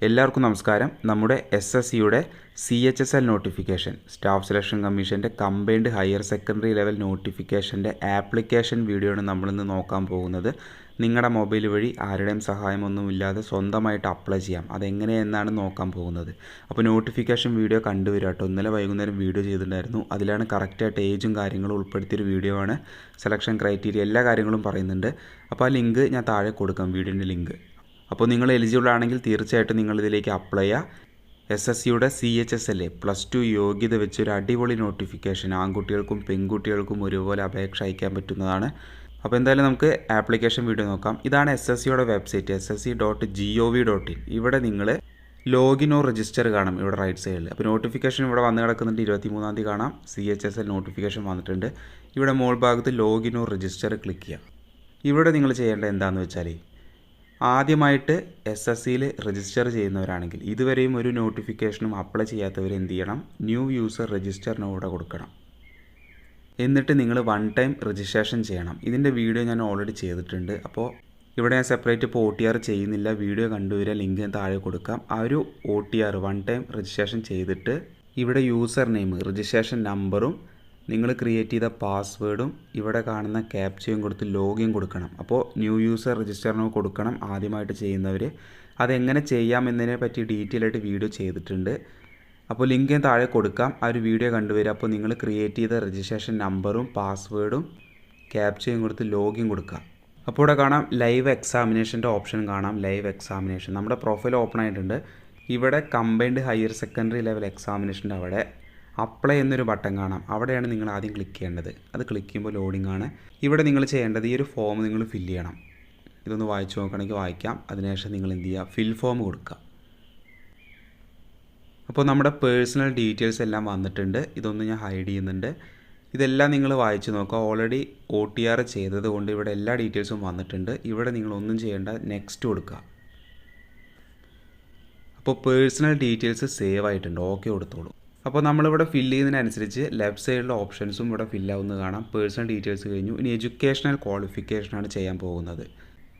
എല്ലാവർക്കും നമസ്കാരം. നമ്മുടെ SSCയുടെ CHSL നോട്ടിഫിക്കേഷൻ, സ്റ്റാഫ് സെലക്ഷൻ കമ്മീഷൻ്റെ കമ്പൈൻഡ് ഹയർ സെക്കൻഡറി ലെവൽ നോട്ടിഫിക്കേഷൻ്റെ ആപ്ലിക്കേഷൻ വീഡിയോ ആണ് നമ്മളിന്ന് നോക്കാൻ പോകുന്നത്. നിങ്ങളുടെ മൊബൈൽ വഴി ആരുടെയും സഹായമൊന്നുമില്ലാതെ സ്വന്തമായിട്ട് അപ്ലൈ ചെയ്യാം. അതെങ്ങനെയെന്നാണ് നോക്കാൻ പോകുന്നത്. അപ്പോൾ നോട്ടിഫിക്കേഷൻ വീഡിയോ കണ്ടുവരിക കേട്ടോ. ഇന്നലെ വൈകുന്നേരം വീഡിയോ ചെയ്തിട്ടുണ്ടായിരുന്നു. അതിലാണ് കറക്റ്റായിട്ട് ഏജും കാര്യങ്ങളും ഉൾപ്പെടുത്തിയൊരു വീഡിയോ ആണ്. സെലക്ഷൻ ക്രൈറ്റീരിയ എല്ലാ കാര്യങ്ങളും പറയുന്നുണ്ട്. അപ്പോൾ ആ ലിങ്ക് ഞാൻ താഴെ കൊടുക്കാം, വീഡിയോൻ്റെ ലിങ്ക്. അപ്പോൾ നിങ്ങൾ എലിജിബിൾ ആണെങ്കിൽ തീർച്ചയായിട്ടും നിങ്ങളിതിലേക്ക് അപ്ലൈ ചെയ്യുക. SSCയുടെ CHSL +2 യോഗ്യത വെച്ചൊരു അടിപൊളി നോട്ടിഫിക്കേഷൻ, ആൺകുട്ടികൾക്കും പെൺകുട്ടികൾക്കും ഒരുപോലെ അപേക്ഷ അയക്കാൻ പറ്റുന്നതാണ്. അപ്പോൾ എന്തായാലും നമുക്ക് ആപ്ലിക്കേഷൻ വീഡിയോ നോക്കാം. ഇതാണ് SSCയുടെ വെബ്സൈറ്റ്, ssc.gov.in. ഇവിടെ നിങ്ങൾ ലോഗിൻ ഓർ രജിസ്റ്റർ കാണാം ഇവിടെ റൈറ്റ് സൈഡിൽ. അപ്പോൾ നോട്ടിഫിക്കേഷൻ ഇവിടെ വന്ന് കിടക്കുന്നുണ്ട്. 23-ാം തീയതി കാണാം CHSL നോട്ടിഫിക്കേഷൻ വന്നിട്ടുണ്ട്. ഇവിടെ മോൾ ഭാഗത്ത് ലോഗിൻ ഓർ രജിസ്റ്റർ ക്ലിക്ക് ചെയ്യാം. ഇവിടെ നിങ്ങൾ ചെയ്യേണ്ടത് എന്താണെന്ന് വെച്ചാൽ, ആദ്യമായിട്ട് SSCയിൽ രജിസ്റ്റർ ചെയ്യുന്നവരാണെങ്കിൽ ഇതുവരെയും ഒരു നോട്ടിഫിക്കേഷനും അപ്ലൈ ചെയ്യാത്തവർ എന്ത് ചെയ്യണം, ന്യൂ യൂസർ രജിസ്റ്ററിന് ഇവിടെ കൊടുക്കണം. എന്നിട്ട് നിങ്ങൾ 1 ടൈം രജിസ്ട്രേഷൻ ചെയ്യണം. ഇതിൻ്റെ വീഡിയോ ഞാൻ ഓൾറെഡി ചെയ്തിട്ടുണ്ട്. അപ്പോൾ ഇവിടെ ഞാൻ സെപ്പറേറ്റ് ഇപ്പോൾ OTR ചെയ്യുന്നില്ല. വീഡിയോ കണ്ടുവരിക, ലിങ്ക് ഞാൻ താഴെ കൊടുക്കാം. ആ ഒരു OTR 1 ടൈം രജിസ്ട്രേഷൻ ചെയ്തിട്ട് ഇവിടെ യൂസർ നെയിം, രജിസ്ട്രേഷൻ നമ്പറും നിങ്ങൾ ക്രിയേറ്റ് ചെയ്ത പാസ്വേഡും ഇവിടെ കാണുന്ന ക്യാപ്ചയും കൊടുത്ത് ലോഗിൻ കൊടുക്കണം. അപ്പോൾ ന്യൂ യൂസർ രജിസ്റ്ററിന് കൊടുക്കണം ആദ്യമായിട്ട് ചെയ്യുന്നവർ. അതെങ്ങനെ ചെയ്യാമെന്നതിനെ പറ്റി ഡീറ്റെയിൽ ആയിട്ട് വീഡിയോ ചെയ്തിട്ടുണ്ട്. അപ്പോൾ ലിങ്ക് ഞാൻ താഴെ കൊടുക്കാം. ആ ഒരു വീഡിയോ കണ്ടുവരിക. അപ്പോൾ നിങ്ങൾ ക്രിയേറ്റ് ചെയ്ത രജിസ്ട്രേഷൻ നമ്പറും പാസ്വേഡും ക്യാപ്ചയും കൊടുത്ത് ലോഗിൻ കൊടുക്കുക. അപ്പോൾ ഇവിടെ കാണാം ലൈവ് എക്സാമിനേഷൻ്റെ ഓപ്ഷൻ കാണാം. ലൈവ് എക്സാമിനേഷൻ നമ്മുടെ പ്രൊഫൈൽ ഓപ്പൺ ആയിട്ടുണ്ട്. ഇവിടെ കമ്പൈൻഡ് ഹയർ സെക്കൻഡറി ലെവൽ എക്സാമിനേഷൻ്റെ അവിടെ അപ്ലൈ എന്നൊരു ബട്ടൺ കാണാം. അവിടെയാണ് നിങ്ങൾ ആദ്യം ക്ലിക്ക് ചെയ്യേണ്ടത്. അത് ക്ലിക്ക് ചെയ്യുമ്പോൾ ലോഡിംഗ് ആണ്. ഇവിടെ നിങ്ങൾ ചെയ്യേണ്ടത് ഈ ഒരു ഫോം നിങ്ങൾ ഫില്ല് ചെയ്യണം. ഇതൊന്ന് വായിച്ച് നോക്കണമെങ്കിൽ വായിക്കാം. അതിനുശേഷം നിങ്ങൾ എന്ത് ചെയ്യുക, ഫിൽ ഫോം കൊടുക്കുക. അപ്പോൾ നമ്മുടെ പേഴ്സണൽ ഡീറ്റെയിൽസ് എല്ലാം വന്നിട്ടുണ്ട്. ഇതൊന്ന് ഞാൻ ഹൈഡ് ചെയ്യുന്നുണ്ട്. ഇതെല്ലാം നിങ്ങൾ വായിച്ച് നോക്കുക. ഓൾറെഡി OTR ചെയ്തത് കൊണ്ട് ഇവിടെ എല്ലാ ഡീറ്റെയിൽസും വന്നിട്ടുണ്ട്. ഇവിടെ നിങ്ങളൊന്നും ചെയ്യേണ്ട, നെക്സ്റ്റ് കൊടുക്കുക. അപ്പോൾ പേഴ്സണൽ ഡീറ്റെയിൽസ് സേവ് ആയിട്ടുണ്ട്. ഓക്കെ കൊടുത്തോളൂ. അപ്പോൾ നമ്മളിവിടെ ഫില്ല് ചെയ്യുന്നതിനനുസരിച്ച് ലെഫ്റ്റ് സൈഡിലെ ഓപ്ഷൻസും ഇവിടെ ഫില്ലാവുന്നത് കാണാം. പേഴ്സണൽ ഡീറ്റെയിൽസ് കഴിഞ്ഞു. ഇനി എഡ്യൂക്കേഷണൽ ക്വാളിഫിക്കേഷനാണ് ചെയ്യാൻ പോകുന്നത്.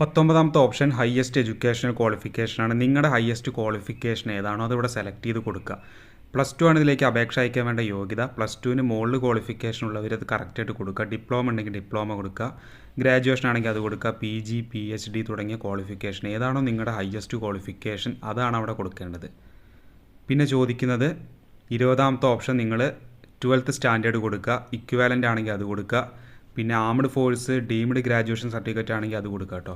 19-ാമത്തെ ഓപ്ഷൻ ഹയസ്റ്റ് എഡ്യൂക്കേഷണൽ ക്വാളിഫിക്കേഷനാണ്. നിങ്ങളുടെ ഹയസ്റ്റ് ക്വാളിഫിക്കേഷൻ ഏതാണോ അതിവിടെ സെലക്ട് ചെയ്ത് കൊടുക്കുക. +2 ആണ് ഇതിലേക്ക് അപേക്ഷ അയക്കാൻ വേണ്ട യോഗ്യത. +2-ന് മുകളിൽ ക്വാളിഫിക്കേഷൻ ഉള്ളവർ അത് കറക്റ്റായിട്ട് കൊടുക്കുക. ഡിപ്ലോമ ഉണ്ടെങ്കിൽ ഡിപ്ലോമ കൊടുക്കുക. ഗ്രാജുവേഷൻ ആണെങ്കിൽ അത് കൊടുക്കുക. PG PhD തുടങ്ങിയ ക്വാളിഫിക്കേഷൻ ഏതാണോ നിങ്ങളുടെ ഹയസ്റ്റ് ക്വാളിഫിക്കേഷൻ അതാണ് അവിടെ കൊടുക്കേണ്ടത്. പിന്നെ ചോദിക്കുന്നത് 20-ാമത്തെ ഓപ്ഷൻ നിങ്ങൾ 12th സ്റ്റാൻഡേർഡ് കൊടുക്കുക. ഇക്വാലൻ്റ് ആണെങ്കിൽ അത് കൊടുക്കുക. പിന്നെ armed force deemed graduation certificate ആണെങ്കിൽ അത് കൊടുക്കുക കേട്ടോ.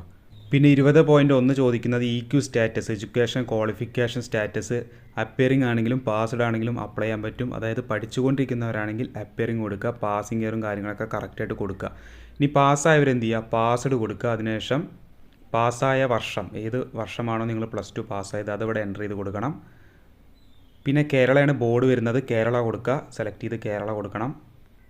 പിന്നെ 20.1 ചോദിക്കുന്നത് EQ status, education qualification status. Appearing ആണെങ്കിലും പാസ്ഡ് ആണെങ്കിലും അപ്ലൈ ചെയ്യാൻ പറ്റും. അതായത് പഠിച്ചുകൊണ്ടിരിക്കുന്നവരാണെങ്കിൽ അപ്പിയറിംഗ് കൊടുക്കുക. പാസിംഗ് ഇയറും കാര്യങ്ങളൊക്കെ കറക്റ്റായിട്ട് കൊടുക്കുക. ഇനി പാസ്സായവരെന്ത് ചെയ്യുക, പാസ്ഡ് കൊടുക്കുക. അതിനുശേഷം പാസ്സായ വർഷം, ഏത് വർഷമാണോ നിങ്ങൾ +2 പാസ്സായത് അതിവിടെ എൻ്റർ ചെയ്ത് കൊടുക്കണം. പിന്നെ കേരളയാണ് ബോർഡ് വരുന്നത്. കേരള കൊടുക്കുക. സെലക്ട് ചെയ്ത് കേരള കൊടുക്കണം.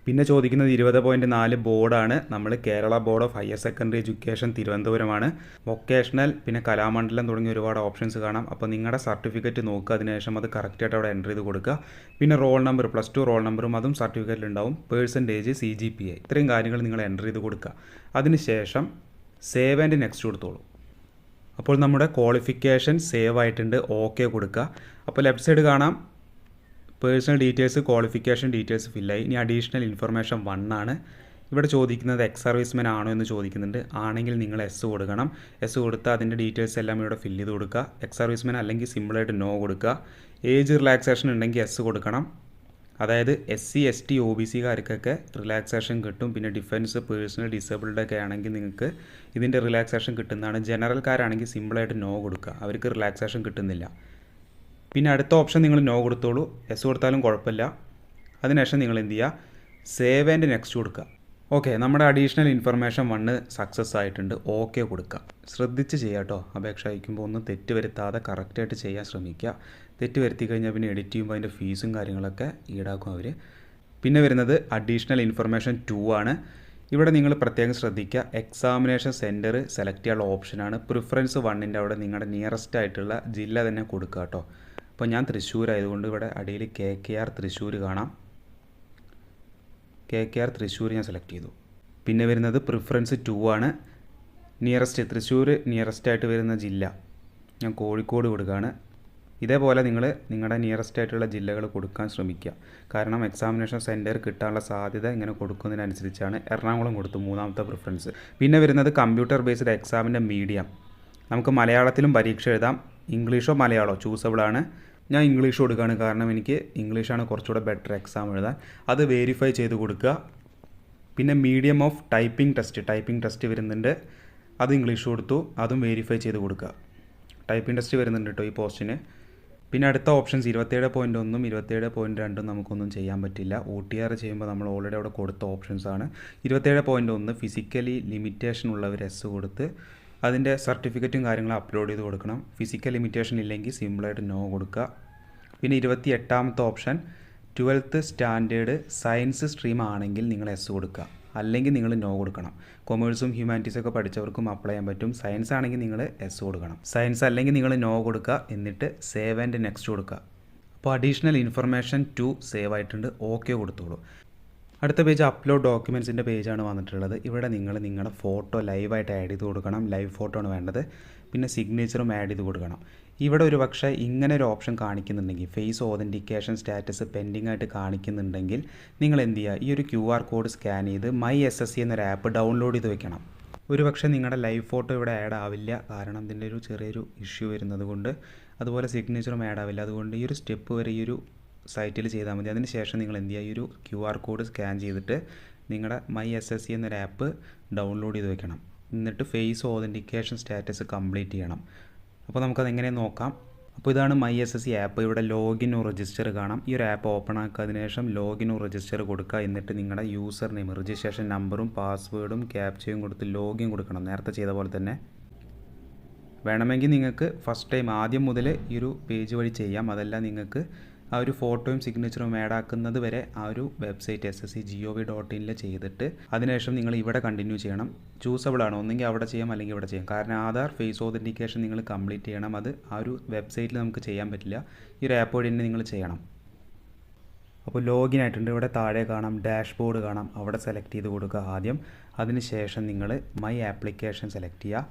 പിന്നെ ചോദിക്കുന്നത് 20.4 ബോർഡാണ്. നമ്മൾ Kerala board of higher secondary education തിരുവനന്തപുരമാണ്. വൊക്കേഷണൽ പിന്നെ കലാമണ്ഡലം തുടങ്ങിയ ഒരുപാട് ഓപ്ഷൻസ് കാണാം. അപ്പോൾ നിങ്ങളുടെ സർട്ടിഫിക്കറ്റ് നോക്കുക. അതിനുശേഷം അത് കറക്റ്റായിട്ട് അവിടെ എൻ്റർ ചെയ്ത് കൊടുക്കുക. പിന്നെ റോൾ നമ്പർ, +2 റോൾ നമ്പറും അതും സർട്ടിഫിക്കറ്റിൽ ഉണ്ടാവും. പേഴ്സൻറ്റേജ്, CGPA ഇത്രയും കാര്യങ്ങൾ നിങ്ങൾ എൻ്റർ ചെയ്ത് കൊടുക്കുക. അതിനുശേഷം സേവ് ആൻഡ് നെക്സ്റ്റ് കൊടുത്തോളൂ. അപ്പോൾ നമ്മുടെ ക്വാളിഫിക്കേഷൻ സേവ് ആയിട്ടുണ്ട്. ഓക്കെ കൊടുക്കുക. അപ്പോൾ ലെഫ്റ്റ് സൈഡ് കാണാം പേഴ്സണൽ ഡീറ്റെയിൽസ്, ക്വാളിഫിക്കേഷൻ ഡീറ്റെയിൽസ് ഫില്ലായി. ഇനി അഡീഷണൽ ഇൻഫർമേഷൻ 1 ആണ്. ഇവിടെ ചോദിക്കുന്നത് എക്സ് സർവീസ്മാൻ ആണോ എന്ന് ചോദിക്കുന്നുണ്ട്. ആണെങ്കിൽ നിങ്ങൾ S കൊടുക്കണം. S കൊടുത്താൽ അതിൻ്റെ ഡീറ്റെയിൽസ് എല്ലാം ഇവിടെ ഫില്ല് ചെയ്ത് കൊടുക്കുക. എക്സ് സർവീസ്മാൻ അല്ലെങ്കിൽ സിമ്പിളായിട്ട് നോ കൊടുക്കുക. ഏജ് റിലാക്സേഷൻ ഉണ്ടെങ്കിൽ S കൊടുക്കണം. അതായത് SC ST OBCക്കാർക്കൊക്കെ റിലാക്സേഷൻ കിട്ടും. പിന്നെ ഡിഫൻസ്, പേഴ്സണൽ ഡിസേബിൾഡ് ഒക്കെ ആണെങ്കിൽ നിങ്ങൾക്ക് ഇതിൻ്റെ റിലാക്സേഷൻ കിട്ടുന്നതാണ്. ജനറൽക്കാരാണെങ്കിൽ സിമ്പിളായിട്ട് നോ കൊടുക്കുക. അവർക്ക് റിലാക്സേഷൻ കിട്ടുന്നില്ല. പിന്നെ അടുത്ത ഓപ്ഷൻ നിങ്ങൾ നോ കൊടുത്തോളൂ. S കൊടുത്താലും കുഴപ്പമില്ല. അതിനുശേഷം നിങ്ങൾ എന്ത് ചെയ്യുക, സേവ് ആൻഡ് നെക്സ്റ്റ് കൊടുക്കുക. ഓക്കെ, നമ്മുടെ അഡീഷണൽ ഇൻഫർമേഷൻ 1 സക്സസ് ആയിട്ടുണ്ട്. ഓക്കെ കൊടുക്കുക. ശ്രദ്ധിച്ച് ചെയ്യുക കേട്ടോ. അപേക്ഷ അയക്കുമ്പോൾ ഒന്നും തെറ്റ് വരുത്താതെ കറക്റ്റായിട്ട് ചെയ്യാൻ ശ്രമിക്കുക. തെറ്റ് വരുത്തി കഴിഞ്ഞാൽ പിന്നെ എഡിറ്റ് ചെയ്യുമ്പോൾ അതിൻ്റെ ഫീസും കാര്യങ്ങളൊക്കെ ഈടാക്കും അവർ. പിന്നെ വരുന്നത് അഡീഷണൽ ഇൻഫർമേഷൻ 2 ആണ്. ഇവിടെ നിങ്ങൾ പ്രത്യേകം ശ്രദ്ധിക്കുക. എക്സാമിനേഷൻ സെൻറ്റർ സെലക്ട് ചെയ്യാനുള്ള ഓപ്ഷനാണ്. പ്രിഫറൻസ് 1-ൻ്റെ അവിടെ നിങ്ങളുടെ നിയറസ്റ്റ് ആയിട്ടുള്ള ജില്ല തന്നെ കൊടുക്കുക കേട്ടോ. അപ്പോൾ ഞാൻ തൃശ്ശൂർ ആയതുകൊണ്ട് ഇവിടെ അടിയിൽ KKR തൃശ്ശൂർ കാണാം. KKR തൃശ്ശൂർ ഞാൻ സെലക്ട് ചെയ്തു. പിന്നെ വരുന്നത് പ്രിഫറൻസ് 2 ആണ്. നിയറസ്റ്റ് തൃശ്ശൂർ നിയറസ്റ്റ് ആയിട്ട് വരുന്ന ജില്ല ഞാൻ കോഴിക്കോട് കൊടുക്കുകയാണ്. ഇതേപോലെ നിങ്ങൾ നിങ്ങളുടെ നിയറസ്റ്റ് ആയിട്ടുള്ള ജില്ലകൾ കൊടുക്കാൻ ശ്രമിക്കുക. കാരണം എക്സാമിനേഷൻ സെൻറ്റർ കിട്ടാനുള്ള സാധ്യത ഇങ്ങനെ കൊടുക്കുന്നതിനനുസരിച്ചാണ് എറണാകുളം കൊടുത്തു 3ാമത്തെ പ്രിഫറൻസ്. പിന്നെ വരുന്നത് കമ്പ്യൂട്ടർ ബേസ്ഡ് എക്സാമിൻ്റെ മീഡിയം. നമുക്ക് മലയാളത്തിലും പരീക്ഷ എഴുതാം, ഇംഗ്ലീഷോ മലയാളമോ ചൂസബിളാണ്. ഞാൻ ഇംഗ്ലീഷ് കൊടുക്കുകയാണ്, കാരണം എനിക്ക് ഇംഗ്ലീഷാണ് കുറച്ചുകൂടെ ബെറ്റർ എക്സാം എഴുതാൻ. അത് വെരിഫൈ ചെയ്ത് കൊടുക്കുക. പിന്നെ മീഡിയം ഓഫ് ടൈപ്പിംഗ് ടെസ്റ്റ് വരുന്നുണ്ട്, അത് ഇംഗ്ലീഷ് കൊടുത്തു, അതും വെരിഫൈ ചെയ്ത് കൊടുക്കുക. ടൈപ്പിംഗ് ടെസ്റ്റ് വരുന്നുണ്ട് കേട്ടോ ഈ പോസ്റ്റിന്. പിന്നെ അടുത്ത ഓപ്ഷൻസ് 27.1 27.2 നമുക്കൊന്നും ചെയ്യാൻ പറ്റില്ല. OTR ചെയ്യുമ്പോൾ നമ്മൾ ഓൾറെഡി അവിടെ കൊടുത്ത ഓപ്ഷൻസാണ്. 27.1 ഫിസിക്കലി ലിമിറ്റേഷൻ ഉള്ളവർ എസ് കൊടുത്ത് അതിൻ്റെ സർട്ടിഫിക്കറ്റും കാര്യങ്ങളും അപ്ലോഡ് ചെയ്ത് കൊടുക്കണം. ഫിസിക്കൽ ലിമിറ്റേഷൻ ഇല്ലെങ്കിൽ സിമ്പിളായിട്ട് നോ കൊടുക്കുക. പിന്നെ 28ാമത്തെ option 12th standard science stream ആണെങ്കിൽ നിങ്ങൾ എസ് കൊടുക്കുക, അല്ലെങ്കിൽ നിങ്ങൾ നോ കൊടുക്കണം. കൊമേഴ്സും ഹ്യൂമാനിറ്റീസൊക്കെ പഠിച്ചവർക്കും അപ്ലൈ ചെയ്യാൻ പറ്റും. സയൻസ് ആണെങ്കിൽ നിങ്ങൾ എസ് കൊടുക്കണം, സയൻസ് അല്ലെങ്കിൽ നിങ്ങൾ നോ കൊടുക്കുക. എന്നിട്ട് സേവ് ആൻഡ് നെക്സ്റ്റ് കൊടുക്കുക. അപ്പോൾ അഡീഷണൽ ഇൻഫർമേഷൻ 2 സേവ് ആയിട്ടുണ്ട്, ഓക്കെ കൊടുത്തോളൂ. അടുത്ത പേജ് അപ്ലോഡ് ഡോക്യുമെൻറ്റ്സിൻ്റെ പേജാണ് വന്നിട്ടുള്ളത്. ഇവിടെ നിങ്ങൾ നിങ്ങളുടെ ഫോട്ടോ ലൈവായിട്ട് ആഡ് ചെയ്ത് കൊടുക്കണം. ലൈവ് ഫോട്ടോ ആണ് വേണ്ടത്. പിന്നെ സിഗ്നേച്ചറും ആഡ് ചെയ്ത് കൊടുക്കണം. ഇവിടെ ഒരു പക്ഷേ ഇങ്ങനെ ഒരു ഓപ്ഷൻ കാണിക്കുന്നുണ്ടെങ്കിൽ, ഫേസ് ഓതൻറ്റിക്കേഷൻ സ്റ്റാറ്റസ് പെൻഡിങ് ആയിട്ട് കാണിക്കുന്നുണ്ടെങ്കിൽ നിങ്ങൾ എന്ത് ചെയ്യുക, ഈ ഒരു QR കോഡ് സ്കാൻ ചെയ്ത് മൈ SSC എന്നൊരു ആപ്പ് ഡൗൺലോഡ് ചെയ്ത് വെക്കണം. ഒരു പക്ഷേ നിങ്ങളുടെ ലൈവ് ഫോട്ടോ ഇവിടെ ആഡ് ആവില്ല, കാരണം ഇതിൻ്റെ ഒരു ചെറിയൊരു ഇഷ്യൂ വരുന്നത് കൊണ്ട്. അതുപോലെ സിഗ്നേച്ചറും ആഡ് ആവില്ല. അതുകൊണ്ട് ഈ ഒരു സ്റ്റെപ്പ് വരെ ഈ ഒരു സൈറ്റിൽ ചെയ്താൽ മതി. അതിന് ശേഷം നിങ്ങൾ എന്ത് ചെയ്യുക, ഈ ഒരു QR കോഡ് സ്കാൻ ചെയ്തിട്ട് നിങ്ങളുടെ മൈ SSC എന്നൊരു ആപ്പ് ഡൗൺലോഡ് ചെയ്ത് വെക്കണം. എന്നിട്ട് ഫേസ് ഓതൻറ്റിക്കേഷൻ സ്റ്റാറ്റസ് കംപ്ലീറ്റ് ചെയ്യണം. അപ്പോൾ നമുക്കത് എങ്ങനെ നോക്കാം. അപ്പോൾ ഇതാണ് മൈ SSC ആപ്പ്. ഇവിടെ ലോഗിനും രജിസ്റ്റർ കാണാം. ഈ ഒരു ആപ്പ് ഓപ്പൺ ആക്കുക, അതിനുശേഷം ലോഗിനും രജിസ്റ്റർ കൊടുക്കുക. എന്നിട്ട് നിങ്ങളുടെ യൂസർ നെയിം, രജിസ്ട്രേഷൻ നമ്പറും പാസ്വേഡും ക്യാപ്ചയും കൊടുത്ത് ലോഗിൻ കൊടുക്കണം, നേരത്തെ ചെയ്ത പോലെ തന്നെ. വേണമെങ്കിൽ നിങ്ങൾക്ക് ഫസ്റ്റ് ടൈം ആദ്യം മുതൽ ഈ ഒരു പേജ് വഴി ചെയ്യാം. അതല്ല നിങ്ങൾക്ക് ആ ഒരു ഫോട്ടോയും സിഗ്നേച്ചറും ആഡ് ആക്കുന്നത് വരെ ആ ഒരു വെബ്സൈറ്റ് ssc.gov.in ചെയ്തിട്ട് അതിനുശേഷം നിങ്ങൾ ഇവിടെ കണ്ടിന്യൂ ചെയ്യണം. ചൂസബിൾ ആണ്, ഒന്നെങ്കിൽ അവിടെ ചെയ്യാം അല്ലെങ്കിൽ ഇവിടെ ചെയ്യാം. കാരണം ആധാർ ഫേസ് ഓതൻറ്റിക്കേഷൻ നിങ്ങൾ കംപ്ലീറ്റ് ചെയ്യണം. അത് ആ ഒരു വെബ്സൈറ്റിൽ നമുക്ക് ചെയ്യാൻ പറ്റില്ല, ഈ ഒരു ആപ്പ് വഴി തന്നെ നിങ്ങൾ ചെയ്യണം. അപ്പോൾ ലോഗിൻ ആയിട്ടുണ്ട്. ഇവിടെ താഴെ കാണാം ഡാഷ്ബോർഡ് കാണാം, അവിടെ സെലക്ട് ചെയ്ത് കൊടുക്കുക ആദ്യം. അതിനുശേഷം നിങ്ങൾ മൈ ആപ്ലിക്കേഷൻ സെലക്ട് ചെയ്യുക.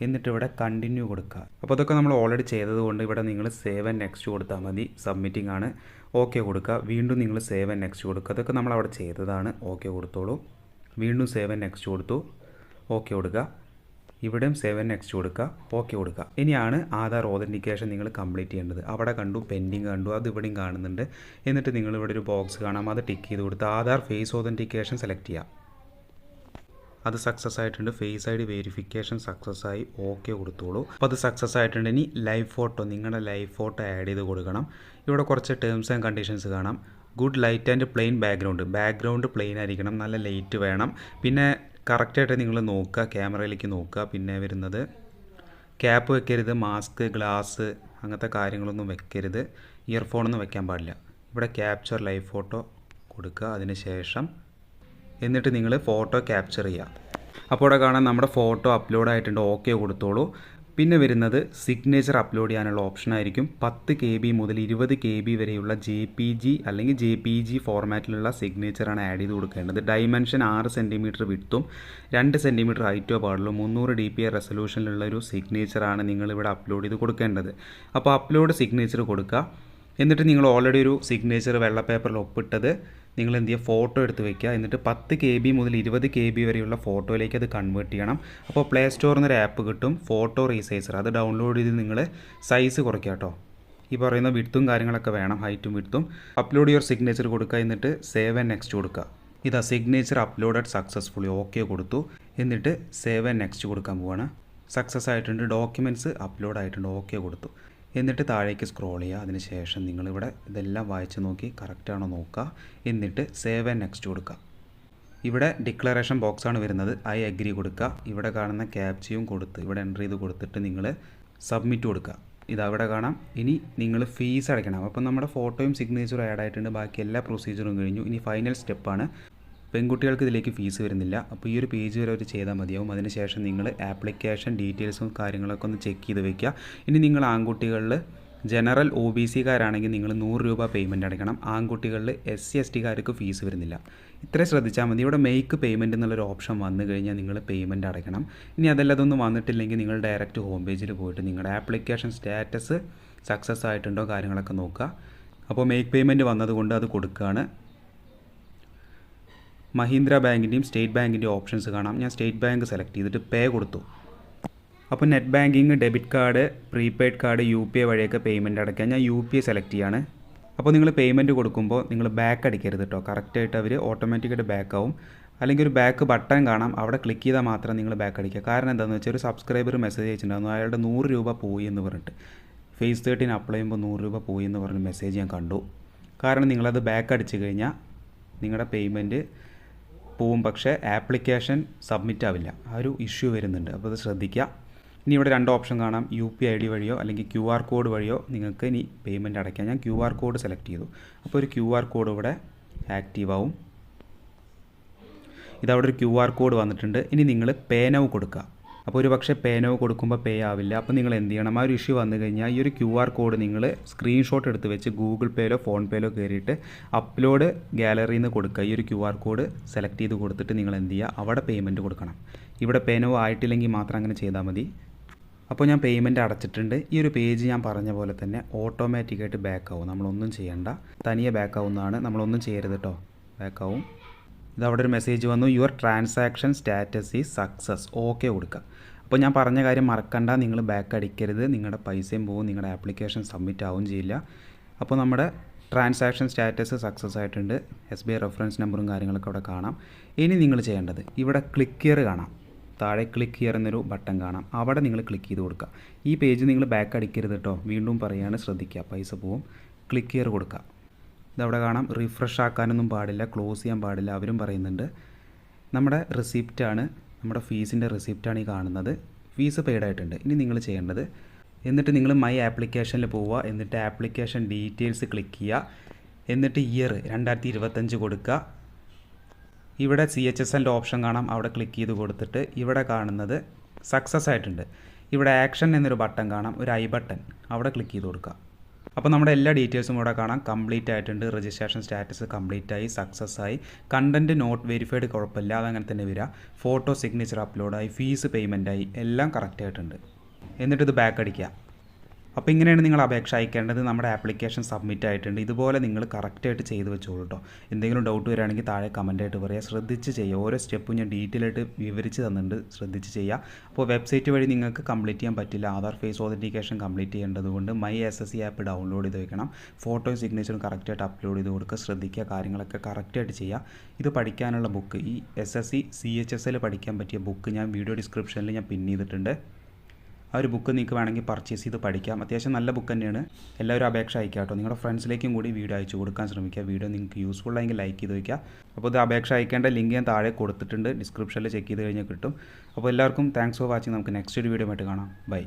എന്നിട്ട് ഇവിടെ കണ്ടിന്യൂ കൊടുക്കുക. അപ്പോൾ അതൊക്കെ നമ്മൾ ഓൾറെഡി ചെയ്തതുകൊണ്ട് ഇവിടെ നിങ്ങൾ സേവ് ആൻഡ് നെക്സ്റ്റ് കൊടുത്താൽ മതി. സബ്മിറ്റിംഗ് ആണ്, ഓക്കെ കൊടുക്കുക. വീണ്ടും നിങ്ങൾ സേവ് ആൻഡ് നെക്സ്റ്റ് കൊടുക്കുക. അതൊക്കെ നമ്മൾ അവിടെ ചെയ്തതാണ്, ഓക്കെ കൊടുത്തോളൂ. വീണ്ടും സേവ് ആൻഡ് നെക്സ്റ്റ് കൊടുത്തു, ഓക്കെ കൊടുക്കുക. ഇവിടെയും സേവ് ആൻഡ് നെക്സ്റ്റ് കൊടുക്കുക, ഓക്കെ കൊടുക്കുക. ഇനിയാണ് ആധാർ ഓതൻറ്റിക്കേഷൻ നിങ്ങൾ കംപ്ലീറ്റ് ചെയ്യേണ്ടത്. അവിടെ കണ്ടു, പെൻഡിങ് കണ്ടു, അത് ഇവിടെയും കാണുന്നുണ്ട്. എന്നിട്ട് നിങ്ങൾ ഇവിടെ ഒരു ബോക്സ് കാണാം, അത് ടിക്ക് ചെയ്ത് കൊടുത്ത് ആധാർ ഫേസ് ഓതൻറ്റിക്കേഷൻ സെലക്ട് ചെയ്യുക. അത് സക്സസ് ആയിട്ടുണ്ട്. ഫേസ് ID വെരിഫിക്കേഷൻ സക്സസ് ആയി, ഓക്കെ കൊടുത്തോളൂ. അപ്പോൾ അത് സക്സസ് ആയിട്ടുണ്ട്. ഇനി ലൈവ് ഫോട്ടോ, നിങ്ങളുടെ ലൈവ് ഫോട്ടോ ആഡ് ചെയ്ത് കൊടുക്കണം. ഇവിടെ കുറച്ച് ടേംസ് ആൻഡ് കണ്ടീഷൻസ് കാണാം. Good light and plain background plain ആയിരിക്കണം, നല്ല ലൈറ്റ് വേണം. പിന്നെ കറക്റ്റായിട്ട് നിങ്ങൾ നോക്കുക, ക്യാമറയിലേക്ക് നോക്കുക. പിന്നെ വരുന്നത് ക്യാപ്പ് വെക്കരുത്, മാസ്ക്, ഗ്ലാസ് അങ്ങനത്തെ കാര്യങ്ങളൊന്നും വെക്കരുത്. ഇയർഫോണൊന്നും വെക്കാൻ പാടില്ല. ഇവിടെ ക്യാപ്ചർ ലൈവ് ഫോട്ടോ കൊടുക്കുക. അതിന് ശേഷം എന്നിട്ട് നിങ്ങൾ ഫോട്ടോ ക്യാപ്ചർ ചെയ്യുക. അപ്പോൾ ഇവിടെ കാണാൻ നമ്മുടെ ഫോട്ടോ അപ്ലോഡ് ആയിട്ടുണ്ട്, ഓക്കെ കൊടുത്തോളൂ. പിന്നെ വരുന്നത് സിഗ്നേച്ചർ അപ്ലോഡ് ചെയ്യാനുള്ള ഓപ്ഷൻ ആയിരിക്കും. 10 KB മുതൽ 20 KB വരെയുള്ള JPG അല്ലെങ്കിൽ JPG ഫോർമാറ്റിലുള്ള സിഗ്നേച്ചറാണ് ആഡ് ചെയ്ത് കൊടുക്കേണ്ടത്. ഡൈമെൻഷൻ 6 സെൻറ്റിമീറ്റർ വിഡ്ത്തും 2 സെൻറ്റിമീറ്റർ ഹൈറ്റോ പാടുള്ളൂ. 300 dpi റെസൊല്യൂഷനിലുള്ള ഒരു സിഗ്നേച്ചറാണ് നിങ്ങളിവിടെ അപ്ലോഡ് ചെയ്ത് കൊടുക്കേണ്ടത്. അപ്പോൾ അപ്ലോഡ് സിഗ്നേച്ചർ കൊടുക്കുക. എന്നിട്ട് നിങ്ങൾ ഓൾറെഡി ഒരു സിഗ്നേച്ചർ വെള്ള പേപ്പറിൽ ഒപ്പിട്ടത് നിങ്ങൾ എന്ത് ചെയ്യുക, ഫോട്ടോ എടുത്ത് വയ്ക്കുക. എന്നിട്ട് 10 KB മുതൽ 20 KB വരെയുള്ള ഫോട്ടോയിലേക്ക് അത് കൺവേർട്ട് ചെയ്യണം. അപ്പോൾ പ്ലേ സ്റ്റോറിൽ നിന്നൊരു ആപ്പ് കിട്ടും, ഫോട്ടോ റീസൈസർ. അത് ഡൗൺലോഡ് ചെയ്ത് നിങ്ങൾ സൈസ് കുറയ്ക്കുക കേട്ടോ. ഈ പറയുന്ന വിഡ്ത്തും കാര്യങ്ങളൊക്കെ വേണം, ഹൈറ്റും വിഡ്ത്തും. അപ്ലോഡ് യുവർ സിഗ്നേച്ചർ കൊടുക്കുക. എന്നിട്ട് സേവ് ആൻഡ് നെക്സ്റ്റ് കൊടുക്കുക. ഇതാ സിഗ്നേച്ചർ അപ്ലോഡഡ് സക്സസ്ഫുള്ളി, ഓക്കെ കൊടുത്തു. എന്നിട്ട് സേവ് ആൻഡ് നെക്സ്റ്റ് കൊടുക്കാൻ പോവാണ്. സക്സസ് ആയിട്ടുണ്ട്. ഡോക്യുമെൻറ്റ്സ് അപ്ലോഡ് ആയിട്ടുണ്ട്, ഓക്കെ കൊടുത്തു. എന്നിട്ട് താഴേക്ക് സ്ക്രോൾ ചെയ്യുക. അതിന് ശേഷം നിങ്ങളിവിടെ ഇതെല്ലാം വായിച്ച് നോക്കി കറക്റ്റാണോ നോക്കുക. എന്നിട്ട് സേവ് ആൻഡ് നെക്സ്റ്റ് കൊടുക്കുക. ഇവിടെ ഡിക്ലറേഷൻ ബോക്സാണ് വരുന്നത്, ഐ അഗ്രി കൊടുക്കുക. ഇവിടെ കാണുന്ന ക്യാപ്ചയും കൊടുത്ത് ഇവിടെ എൻ്റർ ചെയ്ത് കൊടുത്തിട്ട് നിങ്ങൾ സബ്മിറ്റ് കൊടുക്കുക. ഇതവിടെ കാണാം. ഇനി നിങ്ങൾ ഫീസ് അടയ്ക്കണം. അപ്പം നമ്മുടെ ഫോട്ടോയും സിഗ്നേച്ചറും ആഡ് ആയിട്ടുണ്ട്, ബാക്കി എല്ലാ പ്രൊസീജിയറും കഴിഞ്ഞു. ഇനി ഫൈനൽ സ്റ്റെപ്പാണ്. പെൺകുട്ടികൾക്ക് ഇതിലേക്ക് ഫീസ് വരുന്നില്ല. അപ്പോൾ ഈ ഒരു പേജ് വരെ അവർ ചെയ്താൽ മതിയാവും. അതിനുശേഷം നിങ്ങൾ ആപ്ലിക്കേഷൻ ഡീറ്റെയിൽസും കാര്യങ്ങളൊക്കെ ഒന്ന് ചെക്ക് ചെയ്ത് വെക്കുക. ഇനി നിങ്ങൾ ആൺകുട്ടികളിൽ ജനറൽ OBC-കാരാണെങ്കിൽ നിങ്ങൾ 100 രൂപ പേയ്മെൻറ്റ് അടയ്ക്കണം. ആൺകുട്ടികളിൽ SC/ST-കാർക്ക് ഫീസ് വരുന്നില്ല. ഇത്രയും ശ്രദ്ധിച്ചാൽ മതി. ഇവിടെ മെയ്ക്ക് പേയ്മെൻറ്റ് എന്നുള്ളൊരു ഓപ്ഷൻ വന്നു കഴിഞ്ഞാൽ നിങ്ങൾ പേയ്മെൻറ്റ് അടയ്ക്കണം. ഇനി അതല്ല, അതൊന്നും വന്നിട്ടില്ലെങ്കിൽ നിങ്ങൾ ഡയറക്റ്റ് ഹോം പേജിൽ പോയിട്ട് നിങ്ങളുടെ ആപ്ലിക്കേഷൻ സ്റ്റാറ്റസ് സക്സസ് ആയിട്ടുണ്ടോ കാര്യങ്ങളൊക്കെ നോക്കുക. അപ്പോൾ മേക്ക് പേയ്മെൻറ്റ് വന്നതുകൊണ്ട് അത് കൊടുക്കുകയാണ്. മഹീന്ദ്ര ബാങ്കിൻ്റെയും സ്റ്റേറ്റ് ബാങ്കിൻ്റെയും ഓപ്ഷൻസ് കാണാം. ഞാൻ സ്റ്റേറ്റ് ബാങ്ക് സെലക്ട് ചെയ്തിട്ട് പേ കൊടുത്തു. അപ്പോൾ net banking, debit card, prepaid card, UPI വഴിയൊക്കെ പേയ്മെൻറ്റ് അടയ്ക്കാൻ ഞാൻ UPI സെലക്ട് ചെയ്യാണ്. അപ്പോൾ നിങ്ങൾ പേയ്മെൻറ്റ് കൊടുക്കുമ്പോൾ നിങ്ങൾ ബാക്ക് അടിക്കരുത് കേട്ടോ. കറക്റ്റായിട്ട് അവർ ഓട്ടോമാറ്റിക്കായിട്ട് ബാക്ക് ആവും. അല്ലെങ്കിൽ ഒരു ബാക്ക് ബട്ടൺ കാണാം, അവിടെ ക്ലിക്ക് ചെയ്താൽ മാത്രം നിങ്ങൾ ബാക്ക് അടിക്കുക. കാരണം എന്താണെന്ന് വെച്ചാൽ ഒരു സബ്സ്ക്രൈബർ മെസ്സേജ് അയച്ചിട്ടുണ്ടായിരുന്നു, അയാളുടെ 100 രൂപ പോയി എന്ന് പറഞ്ഞിട്ട്. ഫേസ് 13 അപ്ലൈ ചെയ്യുമ്പോൾ 100 രൂപ പോയി എന്ന് പറഞ്ഞ് മെസ്സേജ് ഞാൻ കണ്ടു. കാരണം നിങ്ങളത് ബാക്ക് അടിച്ച് കഴിഞ്ഞാൽ നിങ്ങളുടെ പേയ്മെൻറ്റ് പോവും, പക്ഷേ ആപ്ലിക്കേഷൻ സബ്മിറ്റ് ആവില്ല. ആ ഒരു ഇഷ്യൂ വരുന്നുണ്ട്. അപ്പോൾ അത് ശ്രദ്ധിക്കുക. ഇനി ഇവിടെ 2 ഓപ്ഷൻ കാണാം, UPI ID വഴിയോ അല്ലെങ്കിൽ QR കോഡ് വഴിയോ നിങ്ങൾക്ക് ഇനി പേയ്മെൻറ്റ് അടയ്ക്കാം. ഞാൻ QR കോഡ് സെലക്ട് ചെയ്തു. അപ്പോൾ ഒരു QR കോഡ് ഇവിടെ ആക്റ്റീവ് ആവും. ഇതവിടെ ഒരു QR കോഡ് വന്നിട്ടുണ്ട്. ഇനി നിങ്ങൾ പേ നൗ കൊടുക്കുക. അപ്പോൾ ഒരു പക്ഷേ പേ നൗ കൊടുക്കുമ്പോൾ പേ ആവില്ല. അപ്പോൾ നിങ്ങൾ എന്ത് ചെയ്യണം, ആ ഒരു ഇഷ്യൂ വന്നു കഴിഞ്ഞാൽ ഈ ഒരു QR കോഡ് നിങ്ങൾ സ്ക്രീൻഷോട്ട് എടുത്ത് വെച്ച് ഗൂഗിൾ പേയിലോ ഫോൺ പേയിലോ കയറിയിട്ട് അപ്ലോഡ് ഗാലറിയിൽ നിന്ന് കൊടുക്കുക. ഈ ഒരു QR കോഡ് സെലക്ട് ചെയ്ത് കൊടുത്തിട്ട് നിങ്ങൾ എന്ത് ചെയ്യുക, അവിടെ പേയ്മെൻറ്റ് കൊടുക്കണം. ഇവിടെ പേ നൗ ആയിട്ടില്ലെങ്കിൽ മാത്രം അങ്ങനെ ചെയ്താൽ മതി. അപ്പോൾ ഞാൻ പേയ്മെൻറ്റ് അടച്ചിട്ടുണ്ട്. ഈ ഒരു പേജ് ഞാൻ പറഞ്ഞ പോലെ തന്നെ ഓട്ടോമാറ്റിക്കായിട്ട് ബാക്ക് ആവും. നമ്മളൊന്നും ചെയ്യണ്ട, തനിയെ ബാക്ക് ആവുന്നതാണ്. നമ്മളൊന്നും ചെയ്യരുത് കേട്ടോ, ബാക്ക് ആവും. ഇതവിടെ ഒരു മെസ്സേജ് വന്നു, your transaction status is success. Okay കൊടുക്കുക. അപ്പോൾ ഞാൻ പറഞ്ഞ കാര്യം മറക്കണ്ട, നിങ്ങൾ ബാക്ക് അടിക്കരുത്. നിങ്ങളുടെ പൈസയും പോകും, നിങ്ങളുടെ ആപ്ലിക്കേഷൻ സബ്മിറ്റ് ആവുകയും ചെയ്യില്ല. അപ്പോൾ നമ്മുടെ ട്രാൻസാക്ഷൻ സ്റ്റാറ്റസ് സക്സസ് ആയിട്ടുണ്ട്. SBI റെഫറൻസ് നമ്പറും കാര്യങ്ങളൊക്കെ അവിടെ കാണാം. ഇനി നിങ്ങൾ ചെയ്യേണ്ടത്, ഇവിടെ ക്ലിക്ക് ഹിയർ കാണാം, താഴെ ക്ലിക്ക് ഹിയർ എന്നൊരു ബട്ടൺ കാണാം, അവിടെ നിങ്ങൾ ക്ലിക്ക് ചെയ്ത് കൊടുക്കുക. ഈ പേജ് നിങ്ങൾ ബാക്ക് അടിക്കരുത് കേട്ടോ, വീണ്ടും പറയുകയാണ്, ശ്രദ്ധിക്കുക, പൈസ പോവും. ക്ലിക്ക് ഹിയർ കൊടുക്കുക. ഇതവിടെ കാണാം, റിഫ്രഷ് ആക്കാനൊന്നും പാടില്ല, ക്ലോസ് ചെയ്യാൻ പാടില്ല, അവരും പറയുന്നുണ്ട്. നമ്മുടെ റിസിപ്റ്റാണ്, നമ്മുടെ ഫീസിൻ്റെ റിസിപ്റ്റാണ് ഈ കാണുന്നത്. ഫീസ് പെയ്ഡ് ആയിട്ടുണ്ട്. ഇനി നിങ്ങൾ ചെയ്യേണ്ടത്, എന്നിട്ട് നിങ്ങൾ മൈ ആപ്ലിക്കേഷനിൽ പോവുക, എന്നിട്ട് ആപ്ലിക്കേഷൻ ഡീറ്റെയിൽസ് ക്ലിക്ക് ചെയ്യുക, എന്നിട്ട് ഇയർ 2025 കൊടുക്കുക. ഇവിടെ CHSL ഓപ്ഷൻ കാണാം, അവിടെ ക്ലിക്ക് ചെയ്ത് കൊടുത്തിട്ട് ഇവിടെ കാണുന്നത് സക്സസ് ആയിട്ടുണ്ട്. ഇവിടെ ആക്ഷൻ എന്നൊരു ബട്ടൺ കാണാം, ഒരു ഐ ബട്ടൺ, അവിടെ ക്ലിക്ക് ചെയ്ത് കൊടുക്കുക. അപ്പോൾ നമ്മുടെ എല്ലാ ഡീറ്റെയിൽസും ഇവിടെ കാണാം. കംപ്ലീറ്റ് ആയിട്ടുണ്ട്, രജിസ്ട്രേഷൻ സ്റ്റാറ്റസ് കംപ്ലീറ്റ് ആയി, സക്സസ് ആയി. കണ്ടൻറ്റ് നോട്ട് വെരിഫൈഡ് കുഴപ്പമില്ല, അതങ്ങനെ തന്നെ വരിക. ഫോട്ടോ സിഗ്നേച്ചർ അപ്ലോഡായി, ഫീസ് പേയ്മെൻ്റ് ആയി, എല്ലാം കറക്റ്റ് ആയിട്ടുണ്ട്. എന്നിട്ട് ഇത് ബാക്ക് അടിക്കുക. അപ്പോൾ ഇങ്ങനെയാണ് നിങ്ങൾ അപേക്ഷ അയക്കേണ്ടത്. നമ്മുടെ ആപ്ലിക്കേഷൻ സബ്മിറ്റ് ആയിട്ടുണ്ട്. ഇതുപോലെ നിങ്ങൾ കറക്റ്റായിട്ട് ചെയ്ത് വെച്ചോളൂ കേട്ടോ. എന്തെങ്കിലും ഡൗട്ട് വരികയാണെങ്കിൽ താഴെ കമൻറ്റായിട്ട് പറയുക. ശ്രദ്ധിച്ച് ചെയ്യുക. ഓരോ സ്റ്റെപ്പും ഞാൻ ഡീറ്റെയിൽ ആയിട്ട് വിവരിച്ച് തന്നിട്ടുണ്ട്, ശ്രദ്ധിച്ച് ചെയ്യുക. അപ്പോൾ വെബ്സൈറ്റ് വഴി നിങ്ങൾക്ക് കംപ്ലീറ്റ് ചെയ്യാൻ പറ്റില്ല. ആധാർ ഫേസ് ഓതൻറ്റിക്കേഷൻ കംപ്ലീറ്റ് ചെയ്യേണ്ടതുകൊണ്ട് മൈ SSC ആപ്പ് ഡൗൺലോഡ് ചെയ്ത് വെക്കണം. ഫോട്ടോയും സിഗ്നേച്ചറും കറക്റ്റായിട്ട് അപ്ലോഡ് ചെയ്ത് കൊടുക്കുക. ശ്രദ്ധിക്കുക, കാര്യങ്ങളൊക്കെ കറക്റ്റായിട്ട് ചെയ്യുക. ഇത് പഠിക്കാനുള്ള ബുക്ക്, ഈ SSC CHSL പഠിക്കാൻ പറ്റിയ ബുക്ക് ഞാൻ വീഡിയോ ഡിസ്ക്രിപ്ഷനിൽ ഞാൻ പിൻ ചെയ്തിട്ടുണ്ട്. ആ ഒരു ബുക്ക് നിങ്ങൾക്ക് വേണമെങ്കിൽ പർച്ചേസ് ചെയ്ത് പഠിക്കാം. അത്യാവശ്യം നല്ല ബുക്ക് തന്നെയാണ്. എല്ലാവരും അപേക്ഷ അയക്കുക കേട്ടോ. നിങ്ങളുടെ ഫ്രണ്ട്സിലേക്കും കൂടി വീഡിയോ അയച്ചു കൊടുക്കാൻ ശ്രമിക്കുക. വീഡിയോ നിങ്ങൾക്ക് യൂസ്ഫുൾ ആയെങ്കിൽ ലൈക്ക് ചെയ്ത് വയ്ക്കുക. അപ്പോൾ ഇത് അപേക്ഷ അയക്കേണ്ട ലിങ്ക് ഞാൻ താഴെ കൊടുത്തിട്ടുണ്ട്, ഡിസ്ക്രിപ്ഷനിൽ ചെക്ക് ചെയ്ത് കഴിഞ്ഞാൽ കിട്ടും. അപ്പോൾ എല്ലാവർക്കും താങ്ക്സ് ഫോർ വാച്ചിങ്. നമുക്ക് നെക്സ്റ്റ് ഒരു വീഡിയോ ആയിട്ട് കാണാം. ബൈ.